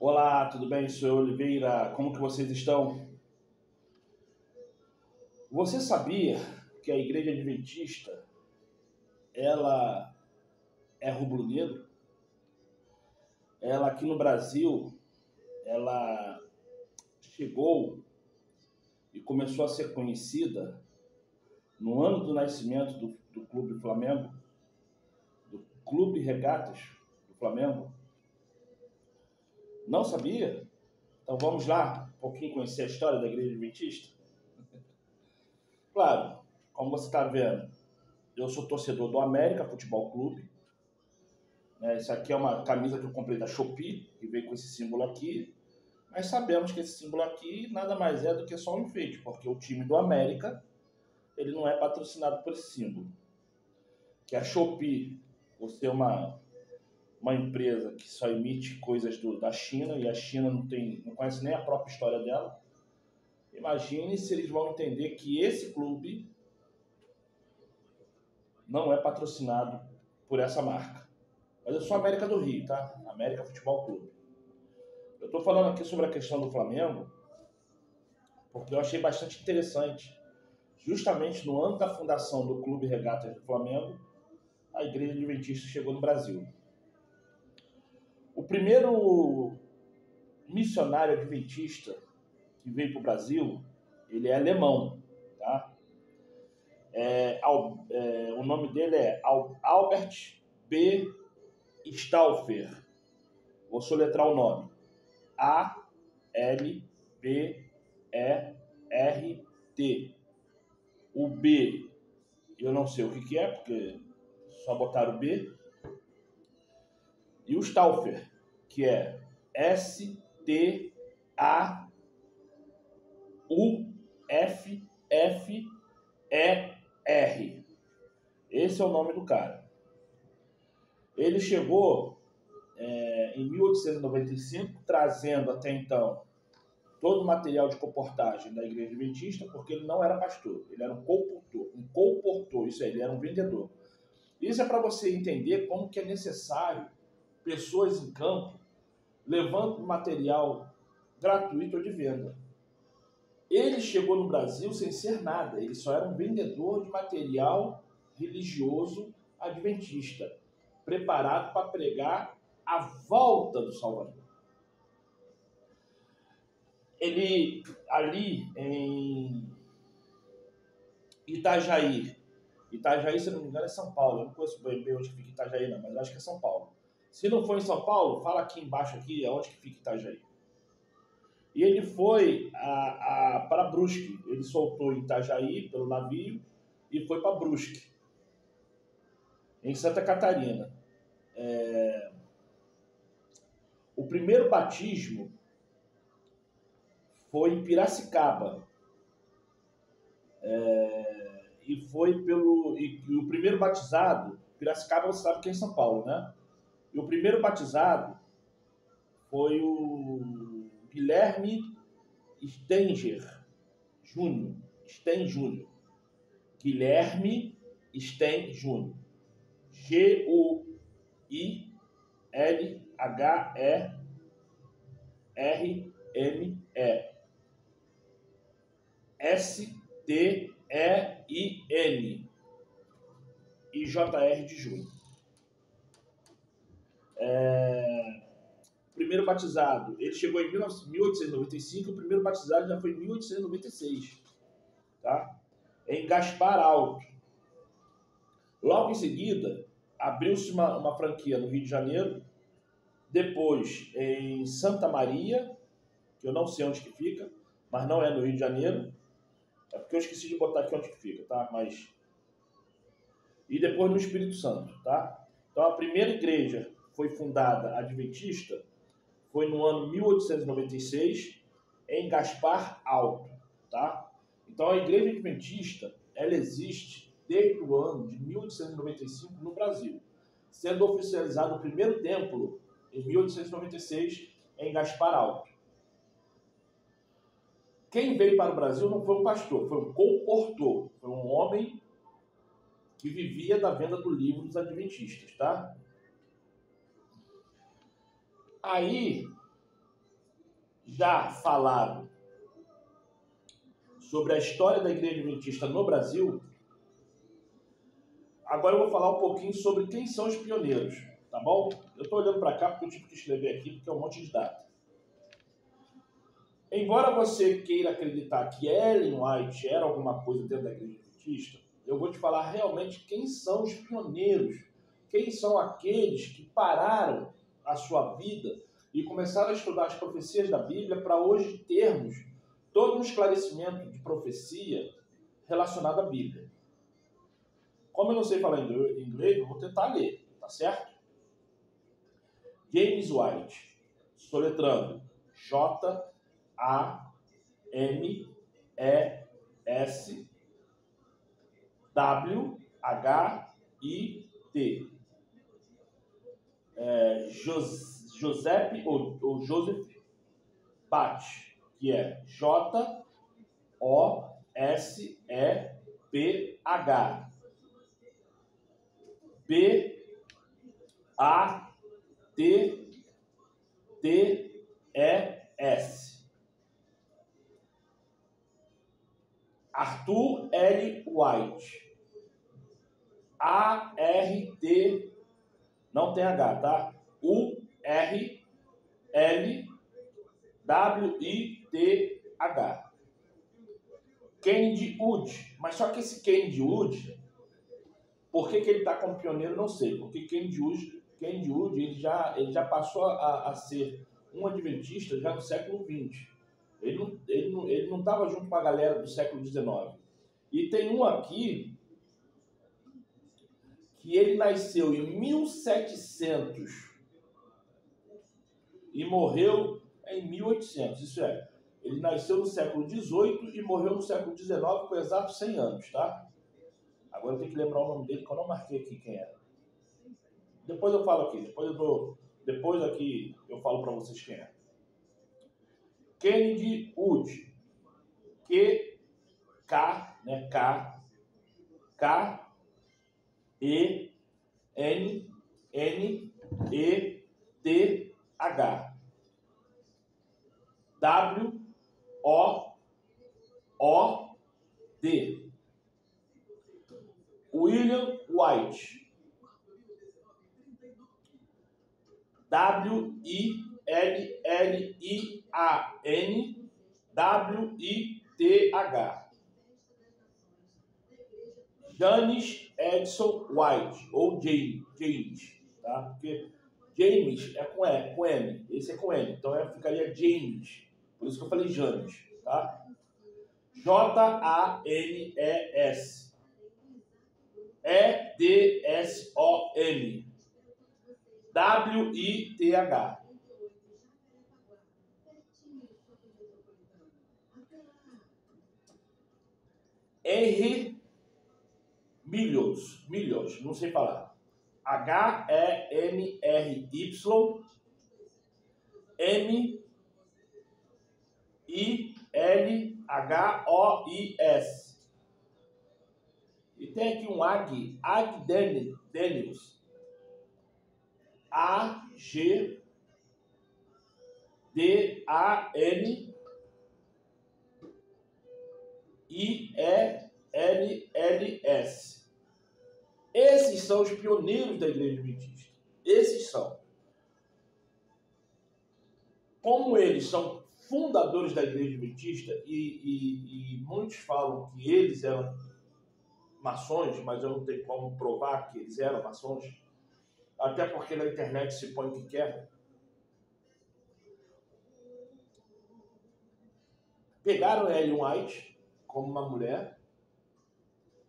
Olá, tudo bem, senhor Oliveira? Como que vocês estão? Você sabia que a Igreja Adventista, ela é rubro-negro? Ela aqui no Brasil, ela chegou e começou a ser conhecida no ano do nascimento do Clube Flamengo, do Clube Regatas do Flamengo. Não sabia? Então vamos lá, um pouquinho conhecer a história da Igreja Adventista? Claro, como você está vendo, eu sou torcedor do América Futebol Clube, né? Isso aqui é uma camisa que eu comprei da Shopee, que veio com esse símbolo aqui. Mas sabemos que esse símbolo aqui nada mais é do que só um enfeite, porque o time do América ele não é patrocinado por esse símbolo. Que a Shopee, por ser uma empresa que só emite coisas da China, e a China não conhece nem a própria história dela, imagine se eles vão entender que esse clube não é patrocinado por essa marca. Mas eu sou América do Rio, tá? América Futebol Clube. Eu estou falando aqui sobre a questão do Flamengo porque eu achei bastante interessante. Justamente no ano da fundação do Clube Regatas do Flamengo, a Igreja Adventista chegou no Brasil. O primeiro missionário adventista que veio para o Brasil, ele é alemão, tá? O nome dele é Albert B. Stauffer. Vou soletrar o nome. A-L-B-E-R-T. O B, eu não sei o que é, porque só botaram o B. E o Stauffer, que é S-T-A-U-F-F-E-R. Esse é o nome do cara. Ele chegou em 1895, trazendo até então todo o material de comportagem da Igreja Adventista, porque ele não era pastor, ele era um colportor, isso aí, ele era um vendedor. Isso é para você entender como que é necessário pessoas em campo levando material gratuito ou de venda. Ele chegou no Brasil sem ser nada, ele só era um vendedor de material religioso adventista, preparado para pregar a volta do Salvador. Ele, ali em Itajaí, se não me engano é São Paulo, eu não conheço bem onde fica Itajaí não, mas acho que é São Paulo. Se não for em São Paulo, fala aqui embaixo aqui, onde que fica Itajaí. E ele foi para Brusque. Ele soltou em Itajaí pelo navio e foi para Brusque, em Santa Catarina. O primeiro batismo foi em Piracicaba. E o primeiro batizado, Piracicaba você sabe que é em São Paulo, né? E o primeiro batizado foi o Guilherme Stenger Júnior. Guilherme Sten Júnior. Guilherme Stein e JR de Júnior. O primeiro batizado, ele chegou em 1895, o primeiro batizado já foi em 1896, tá? Em Gaspar Alto. Logo em seguida, abriu-se uma franquia no Rio de Janeiro, depois em Santa Maria, que eu não sei onde que fica, mas não é no Rio de Janeiro, é porque eu esqueci de botar aqui onde que fica, tá? E depois no Espírito Santo, tá? Então a primeira igreja foi fundada adventista foi no ano 1896 em Gaspar Alto, tá? Então a igreja adventista, ela existe desde o ano de 1895 no Brasil, sendo oficializado o primeiro templo em 1896 em Gaspar Alto. Quem veio para o Brasil não foi um pastor, foi um colportor, foi um homem que vivia da venda do livro dos adventistas, tá? Aí, já falado sobre a história da Igreja Adventista no Brasil, agora eu vou falar um pouquinho sobre quem são os pioneiros, tá bom? Eu estou olhando para cá porque eu tive que escrever aqui, porque é um monte de data. Embora você queira acreditar que Ellen White era alguma coisa dentro da Igreja Adventista, eu vou te falar realmente quem são os pioneiros, quem são aqueles que pararam a sua vida e começaram a estudar as profecias da Bíblia para hoje termos todo um esclarecimento de profecia relacionado à Bíblia. Como eu não sei falar inglês, eu vou tentar ler, tá certo? James White, soletrando J-A-M-E-S-W-H-I-T. Joseph Bach, que é J-O-S-E-P-H. B-A-T-T-E-S. Arthur L. White. A-R-T, não tem H, tá? U-R-L-W-I-T-H. Kennedy Wood. Mas só que esse Kennedy Wood, por que ele está como pioneiro, não sei. Porque Kennedy Wood ele já passou a ser um adventista já no século XX. Ele não estava junto com a galera do século XIX. E tem um aqui que ele nasceu em 1700 e morreu em 1800. Isso é, ele nasceu no século XVIII e morreu no século XIX com exatos 100 anos, tá? Agora eu tenho que lembrar o nome dele, que eu não marquei aqui quem era. Depois eu falo aqui, depois aqui eu falo para vocês quem é. Kennedy Wood. K-E-N-N-E-T-H. W-O-O-D. William White. W-I-L-L-I-A-N-W-I-T-H. James Edson White, ou James, tá? Porque James é com M, esse é com N, então ficaria James, por isso que eu falei James, tá? J-A-N-E-S E-D-S-O-M W-I-T-H. Henry Milhos, não sei falar. H-E-M-R-Y-Milhos. E tem aqui um Ag Daniels. A-G-D-A-N-I-E-L-L-S. Esses são os pioneiros da Igreja Adventista. Esses são. Como eles são fundadores da Igreja Adventista, e muitos falam que eles eram maçons, mas eu não tenho como provar que eles eram maçons, até porque na internet se põe o que quer. Pegaram Ellen White como uma mulher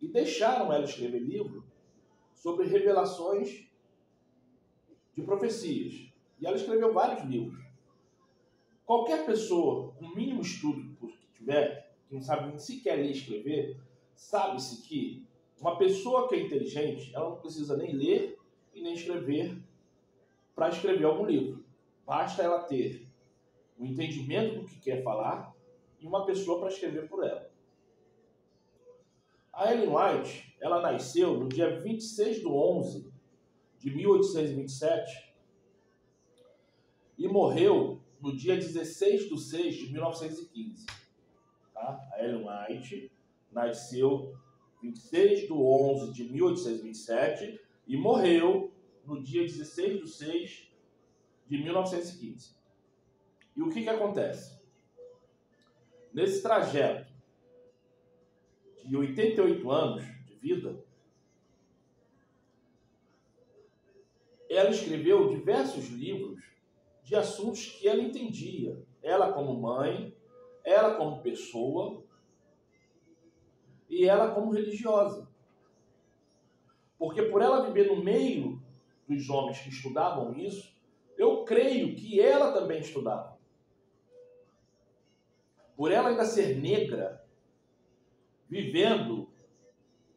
e deixaram ela escrever livro sobre revelações de profecias. E ela escreveu vários livros. Qualquer pessoa com mínimo estudo que tiver, que não sabe nem sequer ler e escrever, sabe-se que uma pessoa que é inteligente, ela não precisa nem ler e nem escrever para escrever algum livro. Basta ela ter o entendimento do que quer falar e uma pessoa para escrever por ela. A Ellen White, ela nasceu no dia 26/11 de 1827 e morreu no dia 16/6/1915. Tá? A Ellen White nasceu 26/11/1827 e morreu no dia 16/6/1915. E o que acontece? Nesse trajeto de 88 anos de vida, ela escreveu diversos livros de assuntos que ela entendia. Ela como mãe, ela como pessoa e ela como religiosa. Porque por ela viver no meio dos homens que estudavam isso, eu creio que ela também estudava. Por ela ainda ser negra, vivendo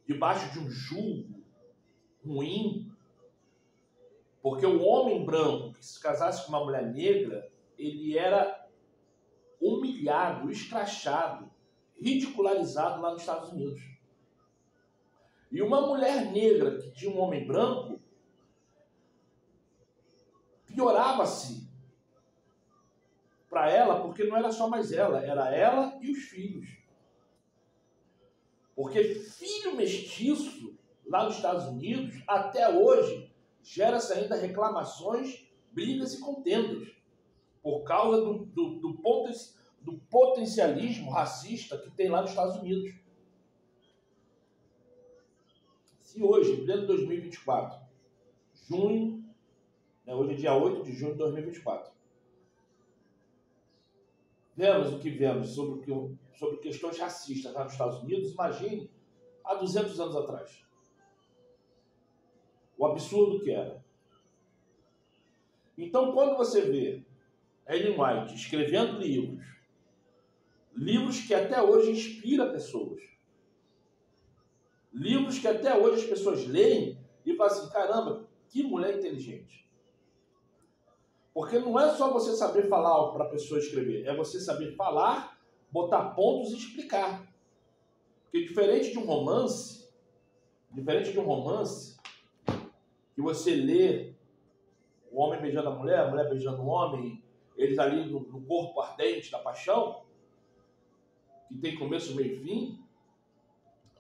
debaixo de um jugo ruim, porque o homem branco que se casasse com uma mulher negra, ele era humilhado, escrachado, ridicularizado lá nos Estados Unidos. E uma mulher negra que tinha um homem branco, piorava-se para ela, porque não era só mais ela, era ela e os filhos. Porque filho mestiço, lá nos Estados Unidos, até hoje, gera-se ainda reclamações, brigas e contendas, por causa do potencialismo racista que tem lá nos Estados Unidos. Se hoje, em pleno 2024, junho, hoje é dia 8 de junho de 2024, vemos o que vemos sobre questões racistas lá nos Estados Unidos, imagine há 200 anos atrás. O absurdo que era. Então, quando você vê Ellen White escrevendo livros que até hoje inspiram pessoas, livros que até hoje as pessoas leem e falam assim, caramba, que mulher inteligente. Porque não é só você saber falar para a pessoa escrever, é você saber falar, botar pontos e explicar. Porque diferente de um romance, que você lê o homem beijando a mulher beijando o homem, eles ali no corpo ardente da paixão, que tem começo, meio e fim,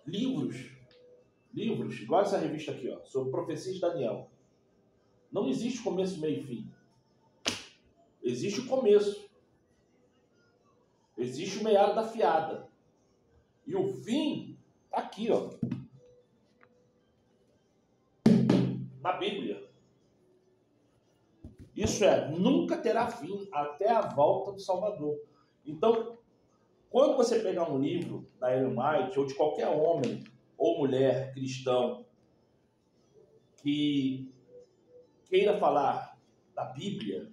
livros, igual essa revista aqui, ó, sobre Profecias de Daniel. Não existe começo, meio e fim. Existe o começo. Existe o meado da fiada. E o fim está aqui, ó. Na Bíblia. Isso nunca terá fim até a volta do Salvador. Então, quando você pegar um livro da Ellen White, ou de qualquer homem ou mulher cristão que queira falar da Bíblia,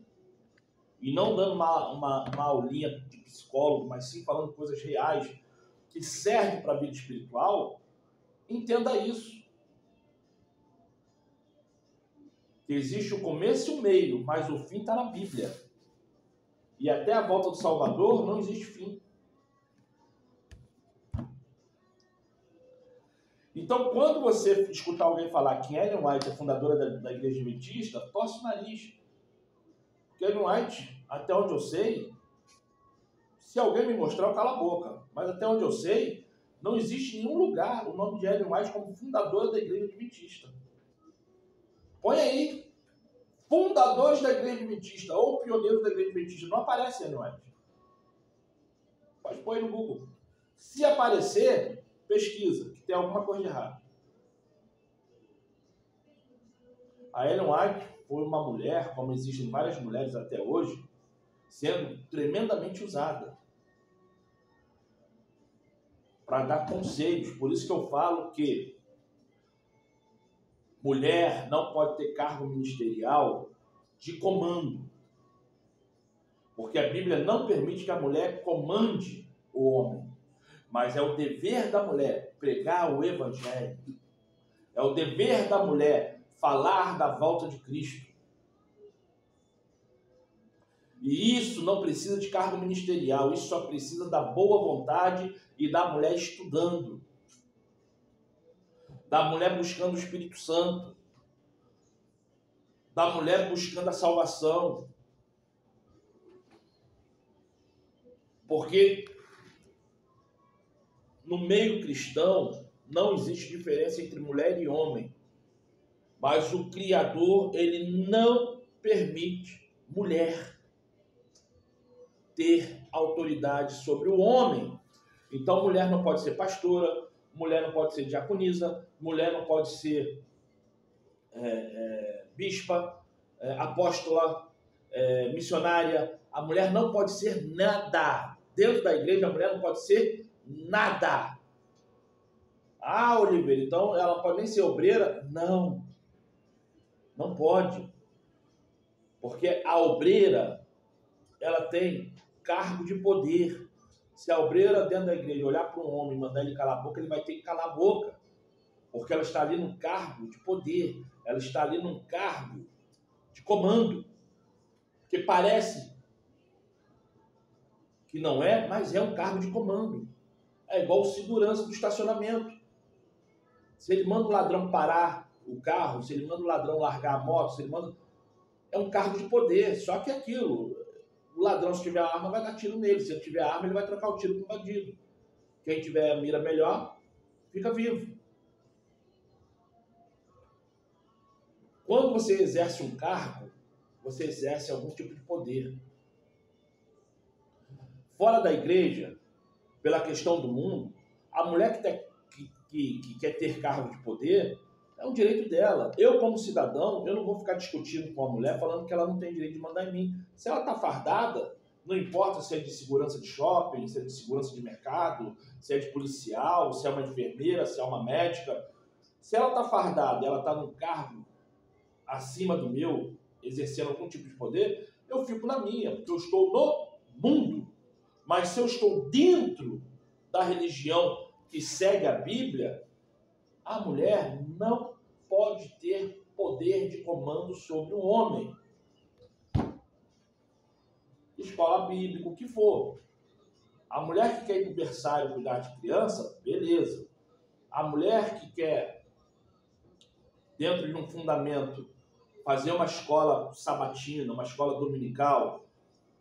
e não dando uma aulinha de psicólogo, mas sim falando coisas reais que servem para a vida espiritual, entenda isso. Que existe o começo e o meio, mas o fim está na Bíblia. E até a volta do Salvador não existe fim. Então, quando você escutar alguém falar que Ellen White é fundadora da Igreja Adventista, torce o nariz. Porque Ellen White, até onde eu sei, se alguém me mostrar, eu calo a boca. Mas até onde eu sei, não existe em nenhum lugar o nome de Ellen White como fundadora da Igreja Adventista. Põe aí, fundadores da Igreja Adventista ou pioneiros da Igreja Adventista. Não aparece Ellen White. Pode pôr aí no Google. Se aparecer, pesquisa, que tem alguma coisa de errado. A Ellen White foi uma mulher, como existem várias mulheres até hoje, sendo tremendamente usada para dar conselhos. Por isso que eu falo que mulher não pode ter cargo ministerial de comando. Porque a Bíblia não permite que a mulher comande o homem. Mas é o dever da mulher pregar o Evangelho. É o dever da mulher falar da volta de Cristo. E isso não precisa de cargo ministerial. Isso só precisa da boa vontade e da mulher estudando. Da mulher buscando o Espírito Santo. Da mulher buscando a salvação. Porque no meio cristão não existe diferença entre mulher e homem. Mas o Criador, ele não permite mulher ter autoridade sobre o homem. Então, mulher não pode ser pastora, mulher não pode ser diaconisa, mulher não pode ser bispa, apóstola, missionária. A mulher não pode ser nada. Dentro da igreja, a mulher não pode ser nada. Ah, Oliveira, então ela pode nem ser obreira? Não. Não pode. Porque a obreira, ela tem cargo de poder. Se a obreira dentro da igreja olhar para um homem e mandar ele calar a boca, ele vai ter que calar a boca. Porque ela está ali num cargo de poder. Ela está ali num cargo de comando. Que parece que não é, mas é um cargo de comando. É igual o segurança do estacionamento. Se ele manda o ladrão parar o carro, se ele manda o ladrão largar a moto, se ele manda... É um cargo de poder. Só que aquilo, o ladrão, se tiver arma, vai dar tiro nele. Se ele tiver arma, ele vai trocar o tiro com o bandido. Quem tiver a mira melhor, fica vivo. Quando você exerce um cargo, você exerce algum tipo de poder. Fora da igreja, pela questão do mundo, a mulher que quer ter cargo de poder, é um direito dela. Eu, como cidadão, eu não vou ficar discutindo com a mulher falando que ela não tem direito de mandar em mim. Se ela está fardada, não importa se é de segurança de shopping, se é de segurança de mercado, se é de policial, se é uma enfermeira, se é uma médica. Se ela está fardada, ela está num cargo acima do meu, exercendo algum tipo de poder, eu fico na minha, porque eu estou no mundo. Mas se eu estou dentro da religião que segue a Bíblia, a mulher não pode ter poder de comando sobre o homem. Escola bíblica, o que for. A mulher que quer ir no berçário cuidar de criança, beleza. A mulher que quer, dentro de um fundamento, fazer uma escola sabatina, uma escola dominical,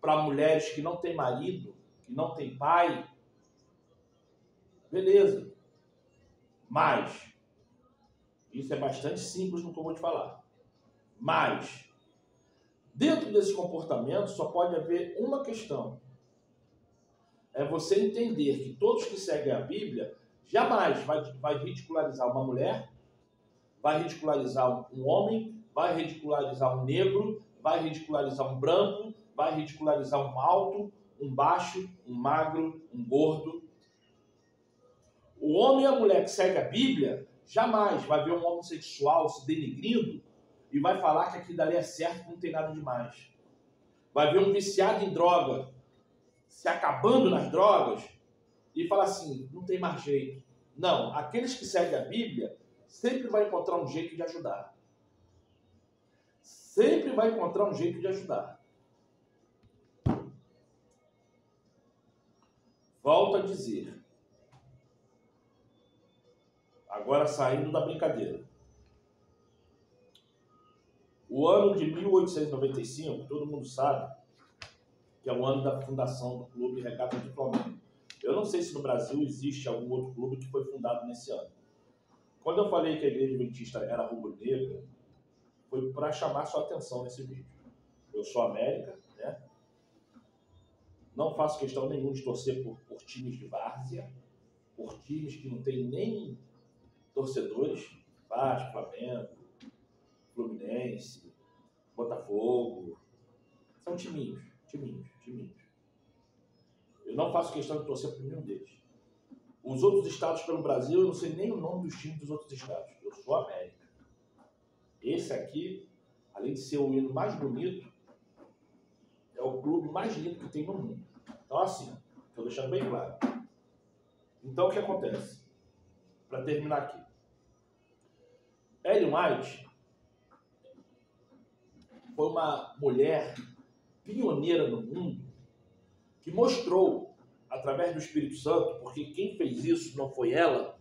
para mulheres que não têm marido, que não têm pai, beleza. Mas isso é bastante simples no que eu vou te falar. Mas, dentro desse comportamento, só pode haver uma questão. É você entender que todos que seguem a Bíblia jamais vai ridicularizar uma mulher, vai ridicularizar um homem, vai ridicularizar um negro, vai ridicularizar um branco, vai ridicularizar um alto, um baixo, um magro, um gordo. O homem e a mulher que segue a Bíblia jamais vai ver um homossexual se denigrindo e vai falar que aquilo dali é certo, não tem nada demais. Vai ver um viciado em droga se acabando nas drogas e falar assim, não tem mais jeito. Não, aqueles que seguem a Bíblia sempre vai encontrar um jeito de ajudar. Sempre vai encontrar um jeito de ajudar. Volto a dizer, agora saindo da brincadeira. O ano de 1895, todo mundo sabe, que é o ano da fundação do Clube Regatas do Flamengo. Eu não sei se no Brasil existe algum outro clube que foi fundado nesse ano. Quando eu falei que a Igreja Adventista era rubro-negra, foi para chamar sua atenção nesse vídeo. Eu sou América, né? Não faço questão nenhuma de torcer por times de várzea, por times que não tem nem torcedores, Vasco, Flamengo, Fluminense, Botafogo, são timinhos. Eu não faço questão de torcer por nenhum deles. Os outros estados pelo Brasil, eu não sei nem o nome dos times dos outros estados. Eu sou América. Esse aqui, além de ser o hino mais bonito, é o clube mais lindo que tem no mundo. Então, assim, estou deixando bem claro. Então, o que acontece? Para terminar aqui. Ellen White foi uma mulher pioneira no mundo que mostrou, através do Espírito Santo, porque quem fez isso não foi ela,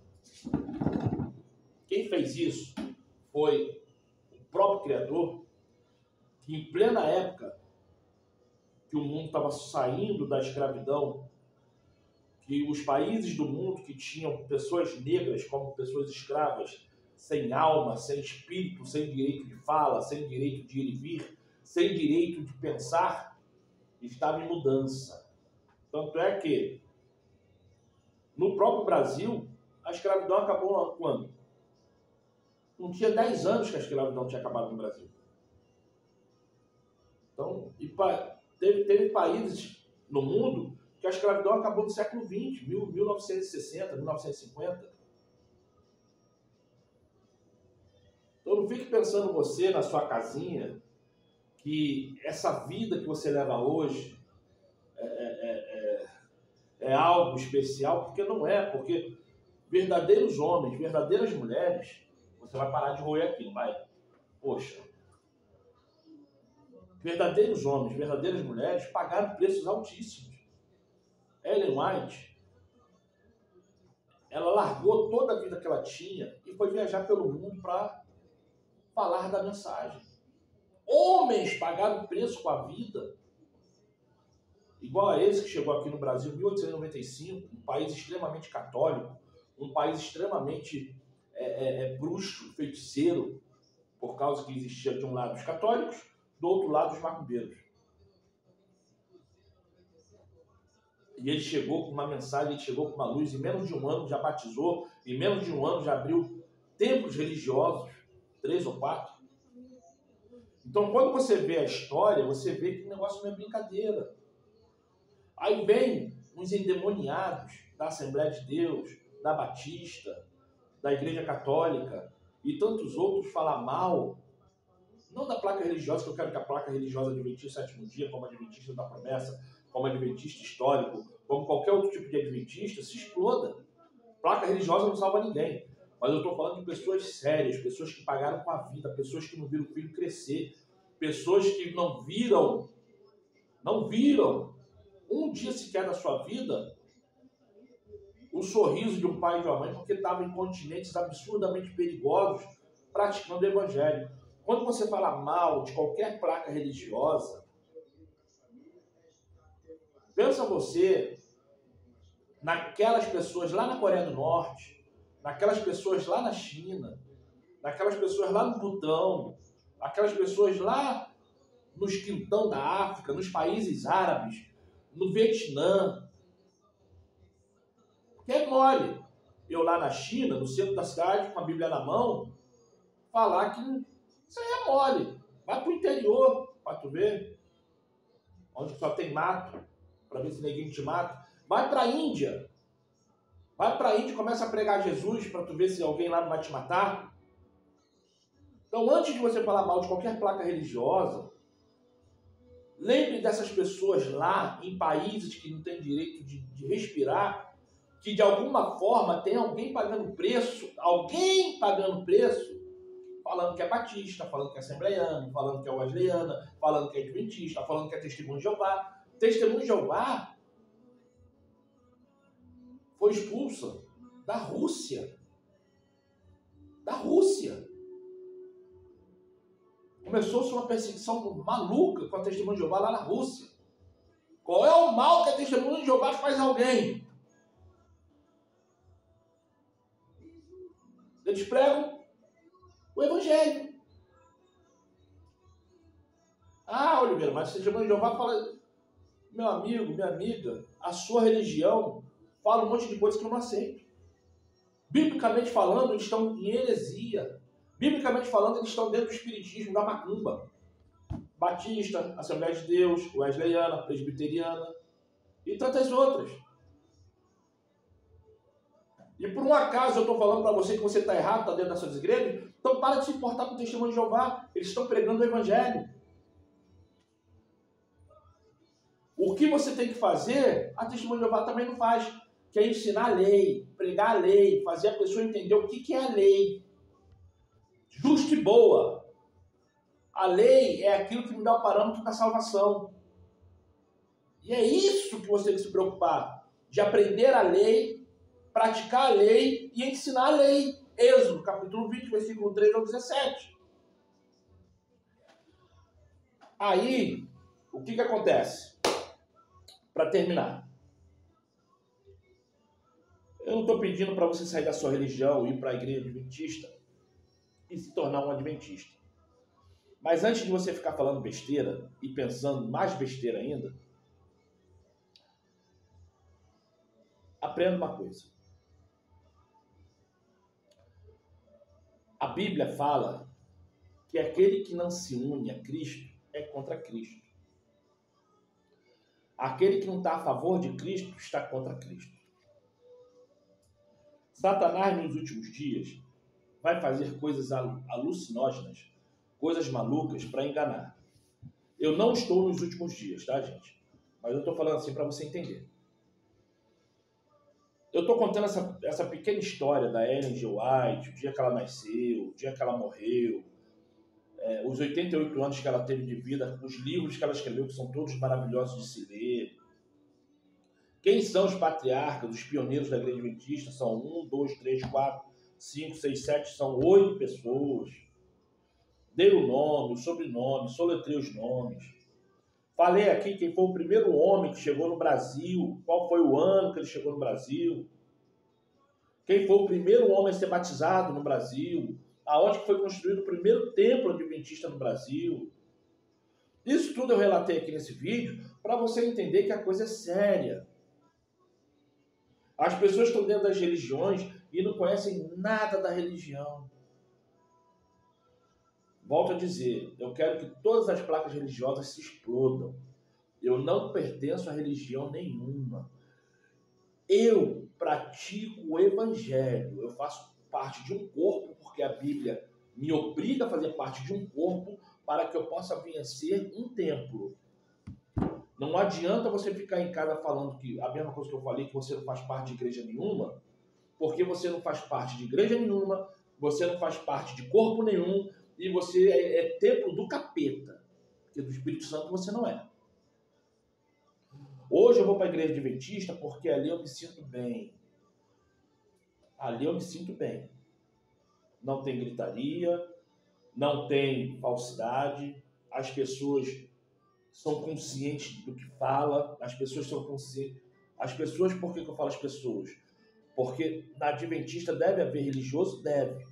quem fez isso foi o próprio Criador, que em plena época que o mundo estava saindo da escravidão que os países do mundo que tinham pessoas negras como pessoas escravas, sem alma, sem espírito, sem direito de fala, sem direito de ir e vir, sem direito de pensar, estavam em mudança. Tanto é que, no próprio Brasil, a escravidão acabou quando? Não tinha 10 anos que a escravidão tinha acabado no Brasil. Então, teve países no mundo que a escravidão acabou no século XX, 1960, 1950. Então não fique pensando você, na sua casinha, que essa vida que você leva hoje é algo especial, porque não é, porque verdadeiros homens, verdadeiras mulheres, você vai parar de roer aqui, não vai? Poxa, verdadeiros homens, verdadeiras mulheres pagaram preços altíssimos. Ellen White, ela largou toda a vida que ela tinha e foi viajar pelo mundo para falar da mensagem. Homens pagaram preço com a vida, igual a esse que chegou aqui no Brasil em 1895, um país extremamente católico, um país extremamente bruxo, feiticeiro, por causa que existia de um lado os católicos, do outro lado os macumbeiros. E ele chegou com uma mensagem, ele chegou com uma luz, em menos de um ano já batizou, em menos de um ano já abriu templos religiosos, 3 ou 4. Então, quando você vê a história, você vê que o negócio não é brincadeira. Aí vem uns endemoniados da Assembleia de Deus, da Batista, da Igreja Católica e tantos outros falar mal, não da placa religiosa, que eu quero que a placa religiosa Adventista Sétimo Dia, como Adventista da Promessa, como Adventista histórico, como qualquer outro tipo de Adventista, se exploda. Placa religiosa não salva ninguém. Mas eu estou falando de pessoas sérias, pessoas que pagaram com a vida, pessoas que não viram o filho crescer, pessoas que não viram um dia sequer da sua vida o sorriso de um pai e de uma mãe, porque estavam em continentes absurdamente perigosos praticando o evangelho. Quando você fala mal de qualquer placa religiosa, pensa você naquelas pessoas lá na Coreia do Norte, naquelas pessoas lá na China, naquelas pessoas lá no Butão, aquelas pessoas lá nos quintão da África, nos países árabes, no Vietnã. Que é mole. Eu lá na China, no centro da cidade, com a Bíblia na mão, falar que isso aí é mole. Vai pro interior, pra tu ver, onde só tem mato, para ver se ninguém te mata. Vai pra Índia. Vai pra Índia e começa a pregar Jesus para tu ver se alguém lá não vai te matar. Então, antes de você falar mal de qualquer placa religiosa, lembre dessas pessoas lá, em países que não têm direito de respirar, que de alguma forma tem alguém pagando preço, falando que é batista, falando que é assembleiano, falando que é wesleyana, falando que é adventista, falando que é testemunho de Jeová. Testemunho de Jeová foi expulsa da Rússia. Da Rússia. Começou-se uma perseguição maluca com a Testemunho de Jeová lá na Rússia. Qual é o mal que a Testemunho de Jeová faz a alguém? Eles pregam o Evangelho. Ah, Oliveira, mas a Testemunho de Jeová fala... Meu amigo, minha amiga, a sua religião fala um monte de coisa que eu não aceito. Biblicamente falando, eles estão em heresia. Biblicamente falando, eles estão dentro do espiritismo, da macumba. Batista, Assembleia de Deus, wesleyana, presbiteriana e tantas outras. E por um acaso eu estou falando para você que você está errado, está dentro dessas igrejas, então para de se importar com o testemunho de Jeová. Eles estão pregando o Evangelho. O que você tem que fazer, a Testemunho de Jeová também não faz, que é ensinar a lei, pregar a lei, fazer a pessoa entender o que é a lei. Justa e boa. A lei é aquilo que me dá o parâmetro da salvação. E é isso que você tem que se preocupar, de aprender a lei, praticar a lei e ensinar a lei. Êxodo, capítulo 20, versículo 3 ao 17. Aí, o que acontece? Para terminar. Eu não estou pedindo para você sair da sua religião, ir para a igreja adventista e se tornar um adventista. Mas antes de você ficar falando besteira e pensando mais besteira ainda, aprenda uma coisa. A Bíblia fala que aquele que não se une a Cristo é contra Cristo. Aquele que não está a favor de Cristo está contra Cristo. Satanás, nos últimos dias, vai fazer coisas alucinógenas, coisas malucas para enganar. Eu não estou nos últimos dias, tá, gente? Mas eu estou falando assim para você entender. Eu estou contando essa pequena história da Ellen G. White, o dia que ela nasceu, o dia que ela morreu, os 88 anos que ela teve de vida, os livros que ela escreveu, que são todos maravilhosos de se ler. Quem são os patriarcas, os pioneiros da igreja adventista? São 1, 2, 3, 4, 5, 6, 7, são 8 pessoas. Dei o nome, o sobrenome, soletrei os nomes. Falei aqui quem foi o primeiro homem que chegou no Brasil, qual foi o ano que ele chegou no Brasil, quem foi o primeiro homem a ser batizado no Brasil, aonde foi construído o primeiro templo adventista no Brasil. Isso tudo eu relatei aqui nesse vídeo para você entender que a coisa é séria. As pessoas estão dentro das religiões e não conhecem nada da religião. Volto a dizer, eu quero que todas as placas religiosas se explodam. Eu não pertenço a religião nenhuma. Eu pratico o evangelho. Eu faço parte de um corpo, porque a Bíblia me obriga a fazer parte de um corpo para que eu possa vencer um templo. Não adianta você ficar em casa falando que a mesma coisa que eu falei, que você não faz parte de igreja nenhuma, porque você não faz parte de igreja nenhuma, você não faz parte de corpo nenhum, e você é templo do capeta, porque do Espírito Santo você não é. Hoje eu vou para a igreja adventista porque ali eu me sinto bem. Ali eu me sinto bem. Não tem gritaria, não tem falsidade, as pessoas são conscientes do que fala, as pessoas são conscientes. As pessoas, por que eu falo as pessoas? Porque na adventista deve haver religioso? Deve.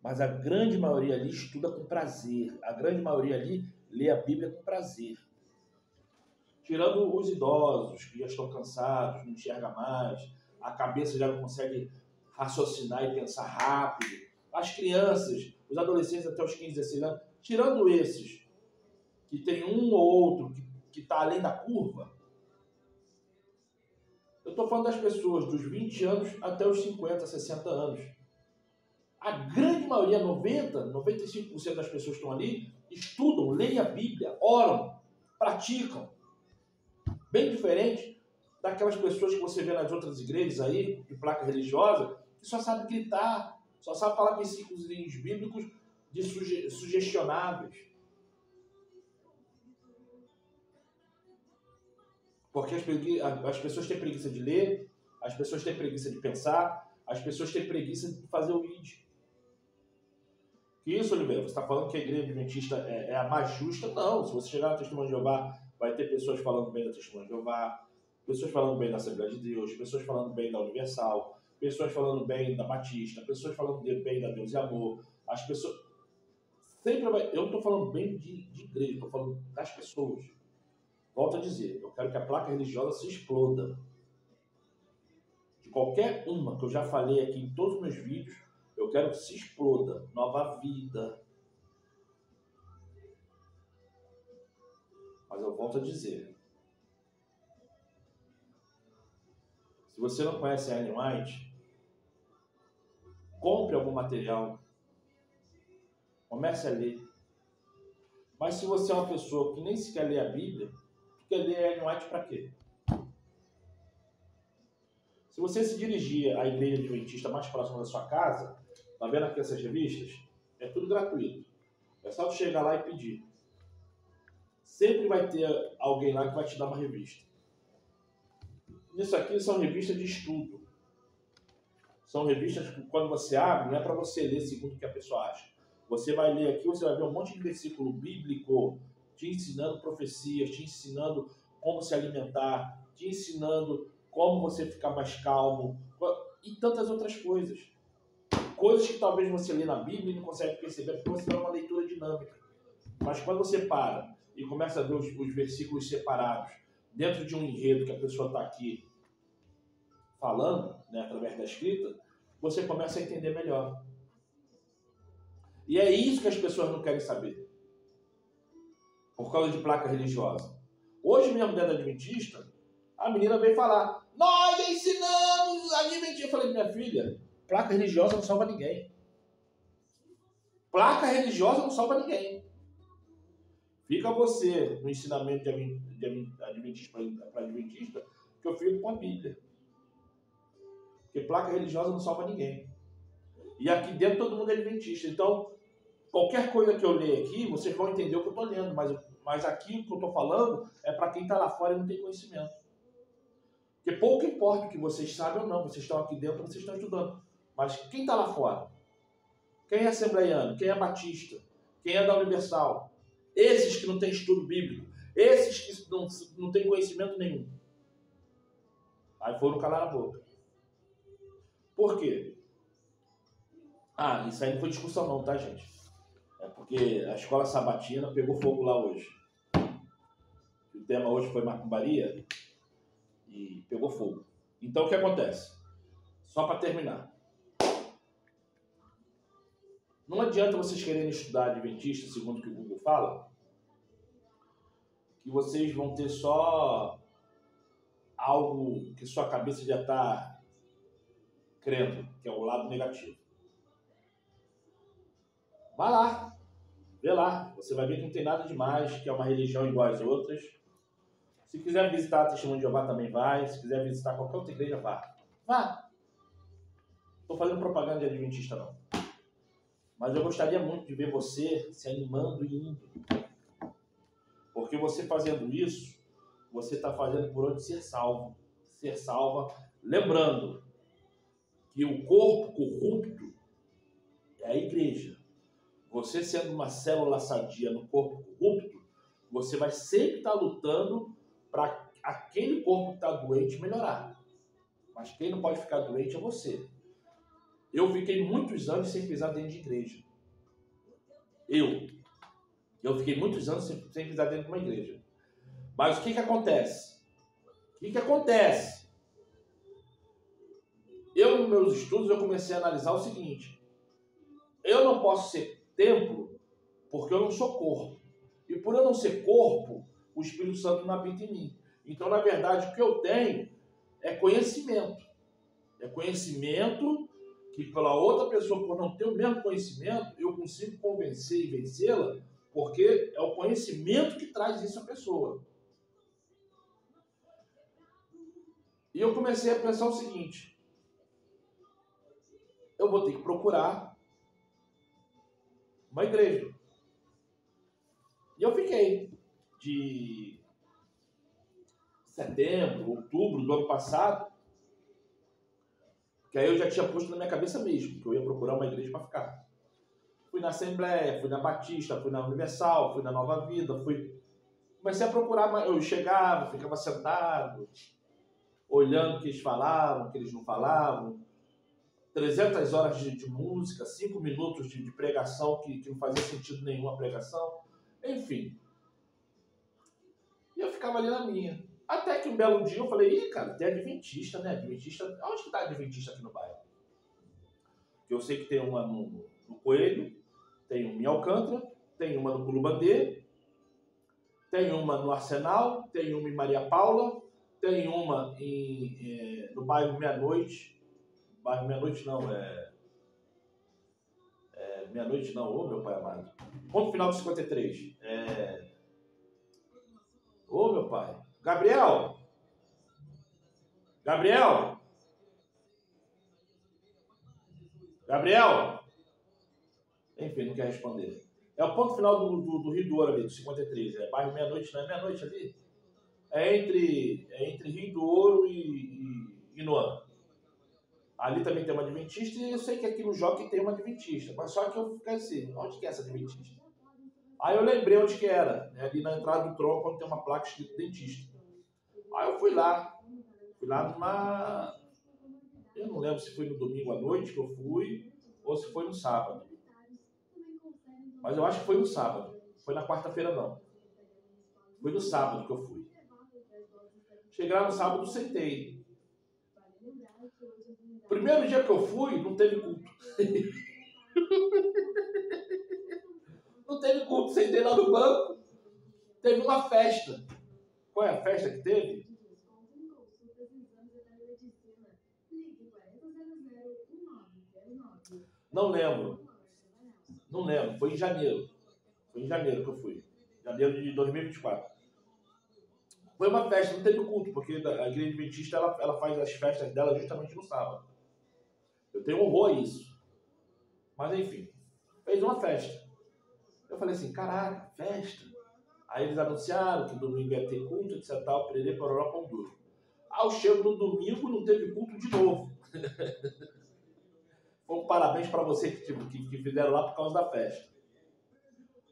Mas a grande maioria ali estuda com prazer. A grande maioria ali lê a Bíblia com prazer. Tirando os idosos, que já estão cansados, não enxergam mais, a cabeça já não consegue raciocinar e pensar rápido. As crianças, os adolescentes até os 15, 16 anos, tirando esses, que tem um ou outro que está além da curva, eu estou falando das pessoas dos 20 anos até os 50, 60 anos. A grande maioria, 90, 95% das pessoas que estão ali, estudam, leem a Bíblia, oram, praticam. Bem diferente daquelas pessoas que você vê nas outras igrejas aí, de placa religiosa, que só sabe gritar, só sabe falar versículos bíblicos de sugestionáveis. Porque as pessoas têm preguiça de ler, as pessoas têm preguiça de pensar, as pessoas têm preguiça de fazer o vídeo. Que isso, Oliveira? Você está falando que a igreja adventista é a mais justa? Não. Se você chegar no Testemunho de Jeová, vai ter pessoas falando bem da Testemunho de Jeová, pessoas falando bem da Assembleia de Deus, pessoas falando bem da Universal, pessoas falando bem da Batista, pessoas falando bem da Deus e Amor. As pessoas... Sempre vai... Eu não estou falando bem de igreja, estou falando das pessoas. Volto a dizer, eu quero que a placa religiosa se exploda. De qualquer uma que eu já falei aqui em todos os meus vídeos, eu quero que se exploda. Nova vida. Mas eu volto a dizer. Se você não conhece a Ellen White, compre algum material. Comece a ler. Mas se você é uma pessoa que nem sequer lê a Bíblia, tu quer ler a Ellen White para quê? Se você se dirigir à igreja adventista mais próxima da sua casa, tá vendo aqui essas revistas? É tudo gratuito. É só tu chegar lá e pedir. Sempre vai ter alguém lá que vai te dar uma revista. Isso aqui são revistas de estudo. São revistas que quando você abre, não é para você ler segundo o que a pessoa acha. Você vai ler aqui, você vai ver um monte de versículo bíblico te ensinando profecias, te ensinando como se alimentar, te ensinando como você ficar mais calmo e tantas outras coisas. Coisas que talvez você lê na Bíblia e não consegue perceber porque você dá uma leitura dinâmica. Mas quando você para e começa a ver os versículos separados dentro de um enredo que a pessoa está aqui falando, né, através da escrita, você começa a entender melhor. E é isso que as pessoas não querem saber. Por causa de placa religiosa. Hoje mesmo, dentro da Adventista, a menina veio falar: nós ensinamos a Adventista. Eu falei: minha filha, placa religiosa não salva ninguém. Placa religiosa não salva ninguém. Fica você no ensinamento de Adventista para Adventista, que eu fico com a Bíblia. Porque placa religiosa não salva ninguém. E aqui dentro todo mundo é Adventista. Então, qualquer coisa que eu ler aqui, vocês vão entender o que eu estou lendo. Mas aqui o que eu estou falando é para quem está lá fora e não tem conhecimento. Porque pouco importa o que vocês sabem ou não. Vocês estão aqui dentro, vocês estão estudando. Mas quem está lá fora? Quem é assembleiano? Quem é batista? Quem é da Universal? Esses que não têm estudo bíblico. Esses que não têm conhecimento nenhum. Aí foram calar a boca. Por quê? Ah, isso aí não foi discussão não, tá, gente? É porque a escola sabatina pegou fogo lá hoje. O tema hoje foi macumbaria e pegou fogo. Então o que acontece? Só para terminar. Não adianta vocês quererem estudar Adventista, segundo o que o Google fala, que vocês vão ter só algo que sua cabeça já está crendo, que é o lado negativo. Vai lá, vê lá. Você vai ver que não tem nada demais, que é uma religião igual às outras. Se quiser visitar a Testemunho de Jeová, também vai. Se quiser visitar qualquer outra igreja, vá. Vá. Não estou fazendo propaganda de Adventista, não. Mas eu gostaria muito de ver você se animando e indo. Porque você fazendo isso, você está fazendo por onde ser salvo. Ser salva. Lembrando que o corpo corrupto é a igreja. Você sendo uma célula sadia no corpo corrupto, você vai sempre estar lutando para aquele corpo que está doente melhorar. Mas quem não pode ficar doente é você. Eu fiquei muitos anos sem pisar dentro de igreja. Eu fiquei muitos anos sem pisar dentro de uma igreja. Mas o que acontece? Eu, nos meus estudos, eu comecei a analisar o seguinte. Eu não posso ser templo porque eu não sou corpo. E por eu não ser corpo, o Espírito Santo não habita em mim. Então, na verdade, o que eu tenho é conhecimento. É conhecimento que pela outra pessoa, por não ter o mesmo conhecimento, eu consigo convencer e vencê-la, porque é o conhecimento que traz isso à pessoa. E eu comecei a pensar o seguinte: eu vou ter que procurar uma igreja. E eu fiquei de setembro, outubro do ano passado, que aí eu já tinha posto na minha cabeça mesmo, que eu ia procurar uma igreja para ficar. Fui na Assembleia, fui na Batista, fui na Universal, fui na Nova Vida, comecei a procurar, eu chegava, ficava sentado, olhando o que eles falavam, o que eles não falavam, 300 horas de música, 5 minutos de pregação que não fazia sentido nenhum a pregação, enfim. E eu ficava ali na minha. Até que um belo dia eu falei: ih, cara, tem Adventista, né? Adventista, onde que tá Adventista aqui no bairro? Que eu sei que tem uma no Coelho, tem uma em Alcântara, tem uma no Culubandê, tem uma no Arsenal, tem uma em Maria Paula, tem uma no bairro Meia-Noite. Bairro Meia-Noite não, Meia-Noite não, ô meu pai amado. Ponto final do 53. Ô meu pai. Gabriel! Enfim, não quer responder. É o ponto final do Rio do Ouro ali, do 53. É bairro Meia-Noite, não é Meia-Noite ali? É entre Rio do Ouro e Noã. Ali também tem uma Adventista e eu sei que aqui no Jockey tem uma Adventista. Mas só que eu fiquei assim, onde que é essa Adventista? Aí eu lembrei onde que era, né? Ali na entrada do tronco, onde tem uma placa escrito dentista. Aí eu fui lá Fui lá numa... Eu não lembro se foi no domingo à noite que eu fui ou se foi no sábado. Mas eu acho que foi no sábado. Foi na quarta-feira, não. Foi no sábado que eu fui. Cheguei lá no sábado, sentei. Primeiro dia que eu fui, não teve culto. Não teve culto. Sentei lá no banco. Teve uma festa. Qual é a festa que teve? Não lembro. Não lembro. Foi em janeiro. Foi em janeiro que eu fui. Janeiro de 2024. Foi uma festa, não teve culto, porque a igreja adventista ela faz as festas dela justamente no sábado. Eu tenho horror a isso. Mas enfim, fez uma festa. Eu falei assim, caraca, festa. Aí eles anunciaram que domingo ia ter culto, etc. Tal, pererê, pororó, pão duro. Aí eu chego no domingo, não teve culto de novo. Foi um parabéns para você que fizeram lá por causa da festa.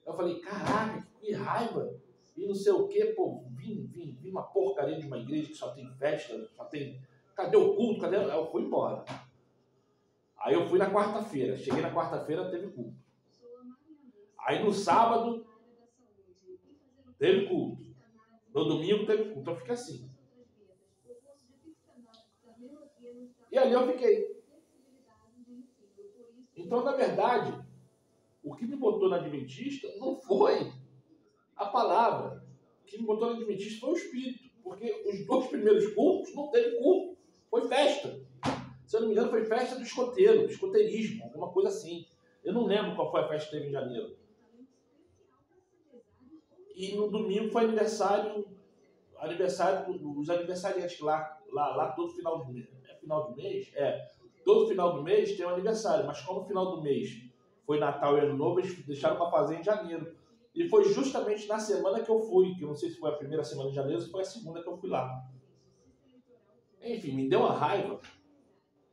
Eu falei, caraca, que raiva. E não sei o que, pô, vim uma porcaria de uma igreja que só tem festa, só tem... Cadê o culto? Cadê? Aí eu fui embora. Aí eu fui na quarta-feira. Cheguei na quarta-feira, teve culto. Aí no sábado, teve culto. No domingo, teve culto. Então fica assim. E ali eu fiquei. Então, na verdade, o que me botou na Adventista não foi a palavra. O que me botou na Adventista foi o Espírito. Porque os 2 primeiros cultos não teve culto. Foi festa. Se eu não me engano, foi festa do escoteiro, do escoteirismo, alguma coisa assim. Eu não lembro qual foi a festa que teve em janeiro. E no domingo foi aniversário dos aniversariantes lá todo final do mês. É final do mês? É. Todo final do mês tem um aniversário, mas como no final do mês foi Natal e Ano Novo, eles deixaram para fazer em janeiro. E foi justamente na semana que eu fui, que eu não sei se foi a primeira semana de janeiro ou se foi a segunda que eu fui lá. Enfim, me deu uma raiva,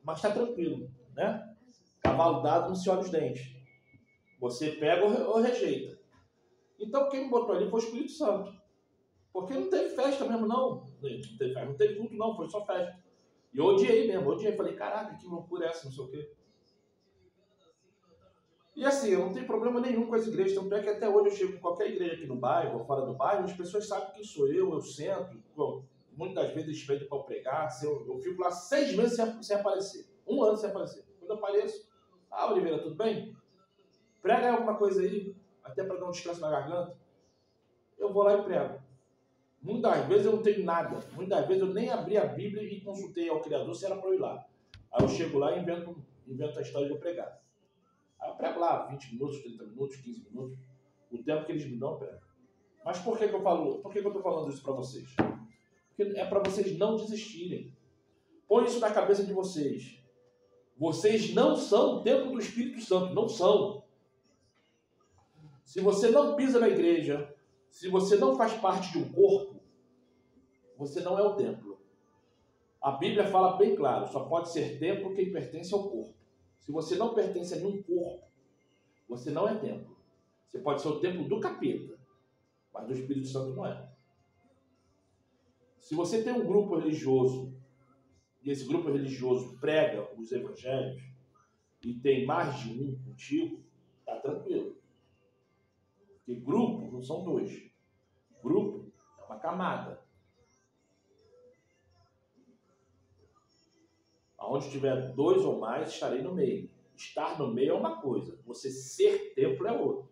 mas está tranquilo, né? Cavalo dado não se olha os dentes. Você pega ou rejeita. Então quem me botou ali foi o Espírito Santo. Porque não teve festa mesmo, não. Não teve culto, não, foi só festa. E eu odiei mesmo, odiei. Falei, caraca, que loucura é essa, não sei o quê. E assim, eu não tenho problema nenhum com as igrejas. Tanto é que até hoje eu chego em qualquer igreja aqui no bairro, ou fora do bairro, as pessoas sabem quem sou eu sento. Muitas vezes eles pedem para eu pregar. Eu fico lá 6 meses sem aparecer. 1 ano sem aparecer. Quando eu apareço, Oliveira, tudo bem? Prega aí alguma coisa aí, até para dar um descanso na garganta. Eu vou lá e prego. Muitas vezes eu não tenho nada. Muitas vezes eu nem abri a Bíblia e consultei ao Criador se era para eu ir lá. Aí eu chego lá e invento a história de eu pregar. Aí eu prego lá 20 minutos, 30 minutos, 15 minutos. O tempo que eles me dão, eu prego. Mas por que eu estou falando isso para vocês? Porque é para vocês não desistirem. Põe isso na cabeça de vocês. Vocês não são o templo do Espírito Santo. Não são. Se você não pisa na igreja, se você não faz parte de um corpo, você não é o templo. A Bíblia fala bem claro, só pode ser templo quem pertence ao corpo. Se você não pertence a nenhum corpo, você não é templo. Você pode ser o templo do capeta, mas do Espírito Santo não é. Se você tem um grupo religioso, e esse grupo religioso prega os evangelhos, e tem mais de um contigo, está tranquilo. Porque grupo não são 2. Grupo é uma camada. Onde tiver 2 ou mais, estarei no meio. Estar no meio é uma coisa. Você ser templo é outra.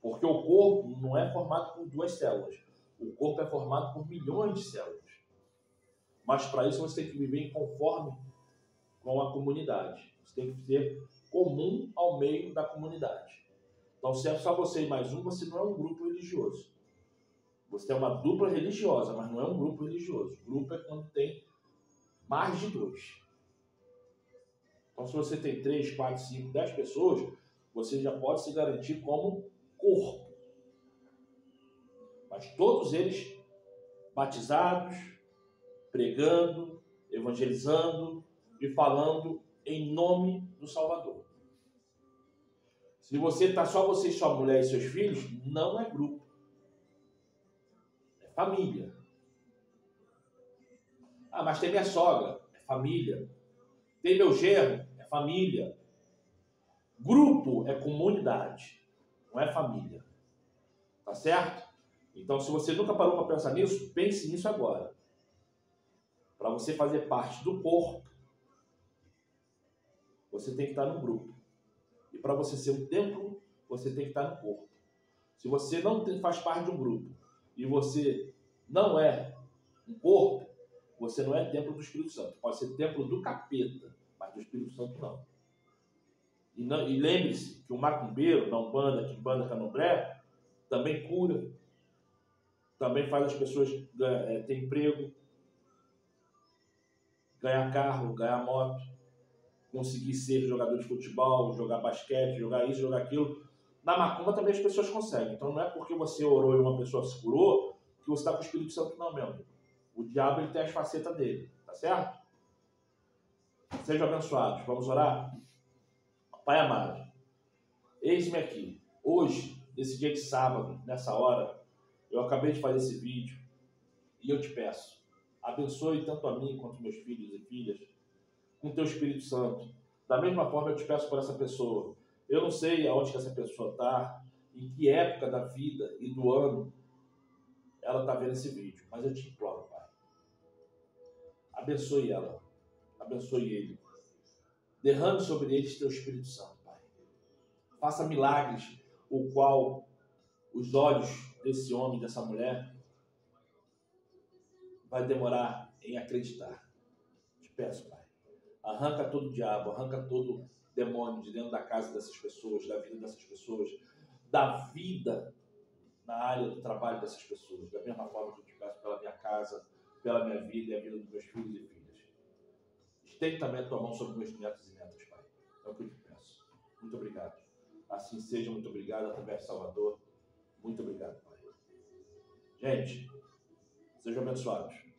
Porque o corpo não é formado por 2 células. O corpo é formado por milhões de células. Mas para isso você tem que viver em conforme com a comunidade. Você tem que ser comum ao meio da comunidade. Então, se é só você e mais um, você não é um grupo religioso. Você é uma dupla religiosa, mas não é um grupo religioso. Grupo é quando tem mais de 2. Então, se você tem 3, 4, 5, 10 pessoas, você já pode se garantir como corpo. Mas todos eles batizados, pregando, evangelizando e falando em nome do Salvador. Se você está só você e sua mulher e seus filhos, não é grupo. É família. Ah, mas tem minha sogra, é família. Tem meu genro, é família. Grupo é comunidade, não é família. Tá certo? Então, se você nunca parou para pensar nisso, pense nisso agora. Para você fazer parte do corpo, você tem que estar no grupo. E para você ser um templo, você tem que estar no corpo. Se você não faz parte de um grupo e você não é um corpo, você não é templo do Espírito Santo. Pode ser templo do capeta, mas do Espírito Santo não. E lembre-se que o macumbeiro, na Umbanda, Quimbanda, Candomblé, também cura, também faz as pessoas ter emprego, ganhar carro, ganhar moto, conseguir ser jogador de futebol, jogar basquete, jogar isso, jogar aquilo. Na macumba também as pessoas conseguem. Então não é porque você orou e uma pessoa se curou que você está com o Espírito Santo não, meu amigo. O diabo ele tem as facetas dele, tá certo? Sejam abençoados. Vamos orar? Pai amado, eis-me aqui. Hoje, nesse dia de sábado, nessa hora, eu acabei de fazer esse vídeo e eu te peço, abençoe tanto a mim quanto meus filhos e filhas com o teu Espírito Santo. Da mesma forma eu te peço por essa pessoa. Eu não sei aonde que essa pessoa está, em que época da vida e do ano ela está vendo esse vídeo, mas eu te imploro, Pai. Abençoe ela, abençoe ele. Derrame sobre eles teu Espírito Santo, Pai. Faça milagres, o qual os olhos desse homem, dessa mulher, vai demorar em acreditar. Te peço, Pai. Arranca todo o diabo, arranca todo demônio de dentro da casa dessas pessoas, da vida dessas pessoas, da vida na área do trabalho dessas pessoas. Da mesma forma que eu te peço pela minha casa, pela minha vida e a vida dos meus filhos e filhas. Estende também a tua mão sobre meus netos e netas, Pai. É o que eu te peço. Muito obrigado. Assim seja, muito obrigado. Através de Salvador. Muito obrigado, Pai. Gente, sejam abençoados.